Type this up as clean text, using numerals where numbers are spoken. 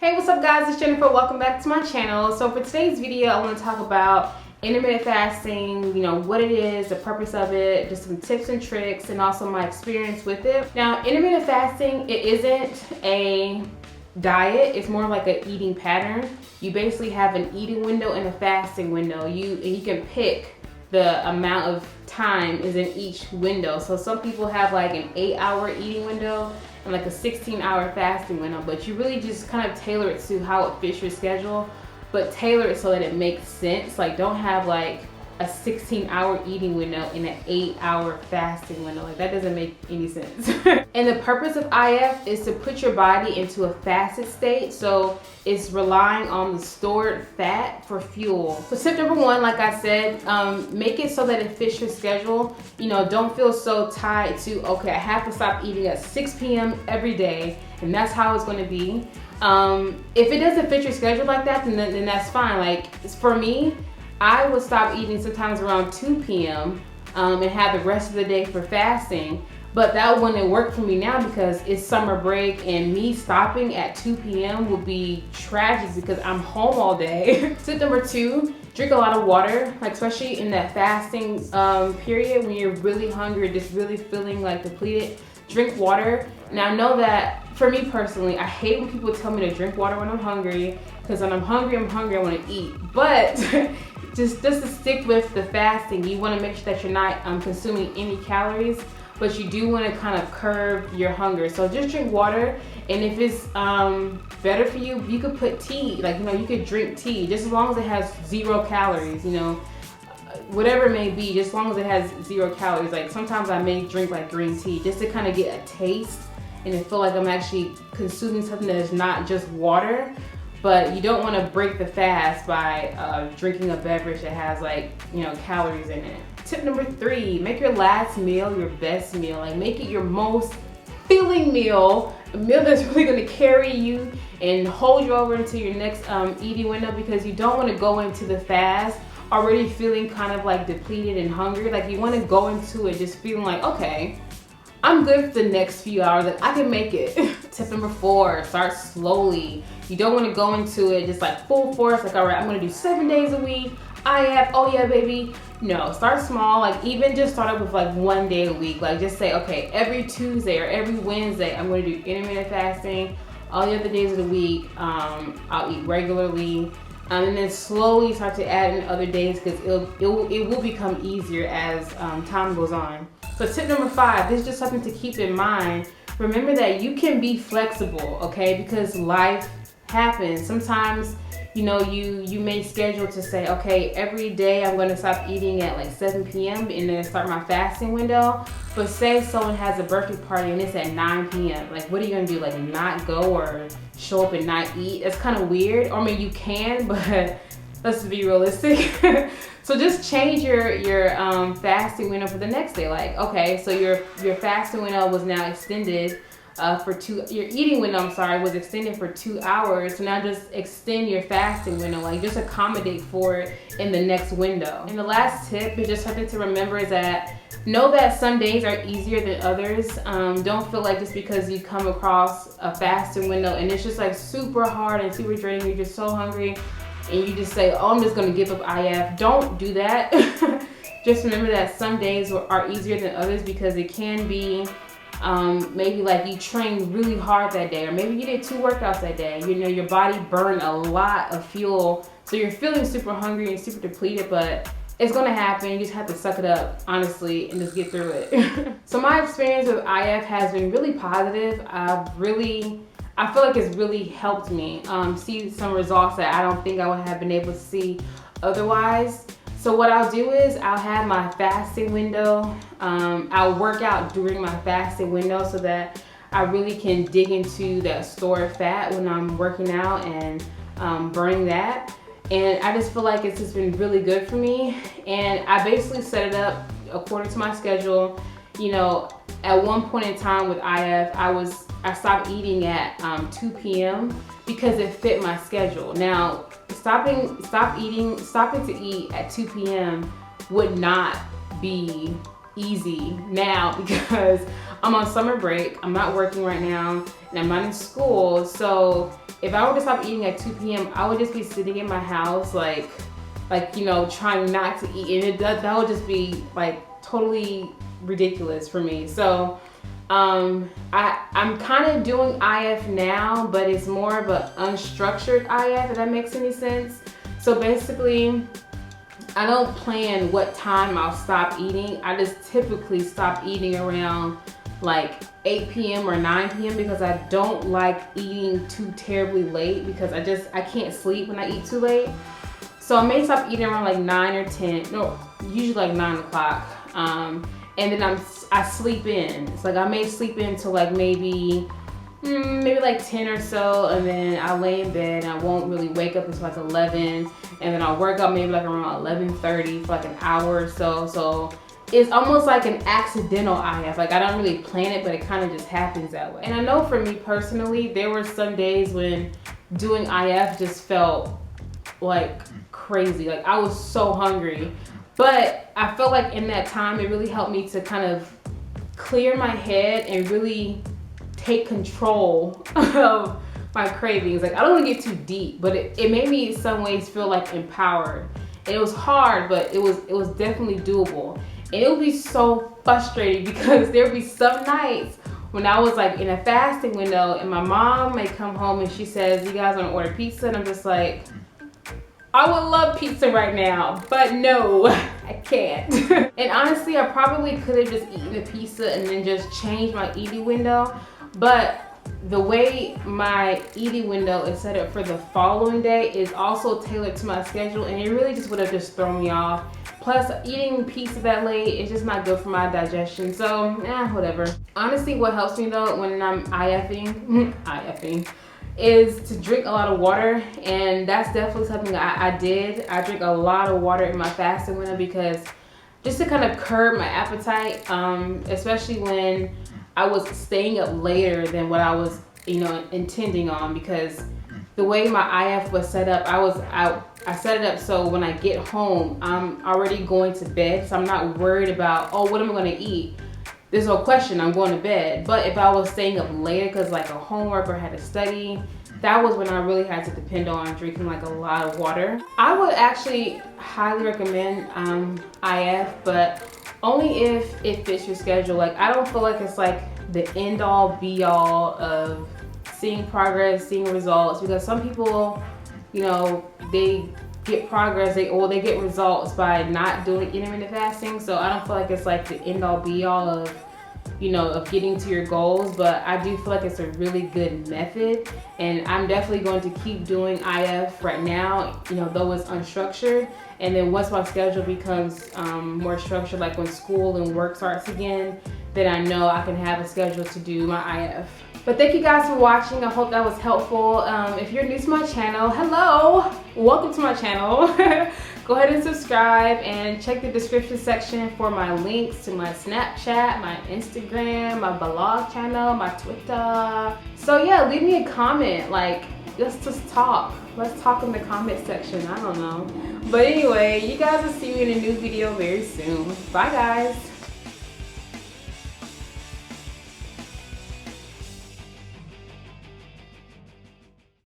Hey, what's up guys, it's Jennifer. Welcome back to my channel. So for today's video, I want to talk about intermittent fasting, what it is, the purpose of it, just some tips and tricks, and also my experience with it. Now, intermittent fasting, it isn't a diet, it's more like an eating pattern. You basically have an eating window and a fasting window. You can pick the amount of time is in each window. So some people have like an 8-hour eating window and like a 16-hour fasting window, but you really just kind of tailor it to how it fits your schedule, but tailor it so that it makes sense. Like, don't have like a 16-hour eating window and an 8-hour fasting window. Like, that doesn't make any sense. And the purpose of IF is to put your body into a fasted state, so it's relying on the stored fat for fuel. So tip number one, like I said, make it so that it fits your schedule. Don't feel so tied to, okay, I have to stop eating at 6 p.m. every day, and that's how it's going to be. If it doesn't fit your schedule like that, then that's fine. Like, for me, I would stop eating sometimes around 2 p.m. And have the rest of the day for fasting. But that wouldn't work for me now because it's summer break, and me stopping at 2 p.m. would be tragic because I'm home all day. Tip number two, drink a lot of water, like especially in that fasting period when you're really hungry, just really feeling like depleted. Drink water. Now, I know that for me personally, I hate when people tell me to drink water when I'm hungry, because when I'm hungry, I want to eat. But just to stick with the fasting, you want to make sure that you're not consuming any calories, but you do want to kind of curb your hunger. So just drink water, and if it's better for you, you could put tea. Like, you could drink tea just as long as it has 0 calories, whatever it may be, just as long as it has 0 calories. Like, sometimes I may drink like green tea just to kind of get a taste and to feel like I'm actually consuming something that is not just water. But you don't want to break the fast by drinking a beverage that has calories in it. Tip number three, make your last meal your best meal. Like, make it your most filling meal, a meal that's really going to carry you and hold you over into your next eating window, because you don't want to go into the fast already feeling kind of like depleted and hungry. Like, you want to go into it just feeling like, okay, I'm good for the next few hours, like I can make it. Tip number four, start slowly. You don't want to go into it just like full force, like, all right, I'm gonna do 7 days a week. Oh yeah, baby. No, start small. Like, even just start up with like 1 day a week. Like, just say, okay, every Tuesday or every Wednesday, I'm gonna do intermittent fasting. All the other days of the week, I'll eat regularly. And then slowly start to add in other days, because it will become easier as time goes on. So tip number five, this is just something to keep in mind. Remember that you can be flexible, okay? Because life happens. Sometimes, you may schedule to say, okay, every day I'm going to stop eating at like 7 p.m. and then start my fasting window. But say someone has a birthday party and it's at 9 p.m. Like, what are you going to do? Like, not go or show up and not eat? That's kind of weird. Or I mean, you can, but let's be realistic. So just change your fasting window for the next day. Like, okay, so your fasting window was now extended your eating window, was extended for 2 hours. So now just extend your fasting window, like just accommodate for it in the next window. And the last tip is just something to remember is that know that some days are easier than others. Don't feel like just because you come across a fasting window and it's just like super hard and super draining, you're just so hungry, and you just say, oh, I'm just gonna give up IF. Don't do that. Just remember that some days are easier than others, because it can be maybe like you trained really hard that day, or maybe you did 2 workouts that day. Your body burned a lot of fuel, so you're feeling super hungry and super depleted, but it's gonna happen. You just have to suck it up, honestly, and just get through it. So my experience with IF has been really positive. I feel like it's really helped me see some results that I don't think I would have been able to see otherwise. So what I'll do is I'll have my fasting window. I'll work out during my fasting window so that I really can dig into that stored fat when I'm working out and burning that. And I just feel like it's just been really good for me. And I basically set it up according to my schedule. At one point in time with IF, I stopped eating at 2 p.m. because it fit my schedule. Now, stopping to eat at 2 p.m. would not be easy now because I'm on summer break, I'm not working right now, and I'm not in school. So if I were to stop eating at 2 p.m., I would just be sitting in my house like you know, trying not to eat, and that would just be like totally ridiculous for me. So I'm kind of doing IF now, but it's more of an unstructured IF, if that makes any sense. So basically, I don't plan what time I'll stop eating. I just typically stop eating around like 8 p.m. or 9 p.m. because I don't like eating too terribly late because I can't sleep when I eat too late. So I may stop eating around like 9 or 10, no, usually like 9 o'clock. And then I sleep in. It's like I may sleep in till like maybe like 10 or so, and then I lay in bed and I won't really wake up until like 11, and then I'll work out maybe like around 11:30 for like an hour or so. So it's almost like an accidental IF. Like I don't really plan it, but it kind of just happens that way. And I know for me personally, there were some days when doing IF just felt like crazy. Like I was so hungry. But I felt like in that time, it really helped me to kind of clear my head and really take control of my cravings. Like I don't want to get too deep, but it made me in some ways feel like empowered. And it was hard, but it was definitely doable. And it would be so frustrating because there would be some nights when I was like in a fasting window and my mom may come home and she says, "You guys want to order pizza?" And I'm just like, I would love pizza right now, but no, I can't. And honestly, I probably could have just eaten the pizza and then just changed my eating window. But the way my eating window is set up for the following day is also tailored to my schedule, and it really just would have just thrown me off. Plus, eating pizza that late is just not good for my digestion, so whatever. Honestly, what helps me though when I'm IFing, is to drink a lot of water, and that's definitely something I did. I drink a lot of water in my fasting window because just to kind of curb my appetite, especially when I was staying up later than what I was, you know, intending on, because the way my IF was set up, I set it up so when I get home, I'm already going to bed, so I'm not worried about, oh, what am I going to eat? There's no question, I'm going to bed. But if I was staying up later because like a homework or had to study, that was when I really had to depend on drinking like a lot of water. I would actually highly recommend IF, but only if it fits your schedule. Like I don't feel like it's like the end all be all of seeing progress, seeing results, because some people, you know, they get progress, they get results by not doing intermittent fasting. So I don't feel like it's like the end all be all of, you know, of getting to your goals, but I do feel like it's a really good method, and I'm definitely going to keep doing IF right now, you know, though it's unstructured. And then once my schedule becomes more structured, like when school and work starts again, then I know I can have a schedule to do my IF. But thank you guys for watching. I hope that was helpful. If you're new to my channel, hello, welcome to my channel. Go ahead and subscribe and check the description section for my links to my Snapchat, my Instagram, my blog channel, my Twitter. So yeah, leave me a comment, like let's just talk. Let's talk in the comment section, I don't know. But anyway, you guys will see me in a new video very soon. Bye guys.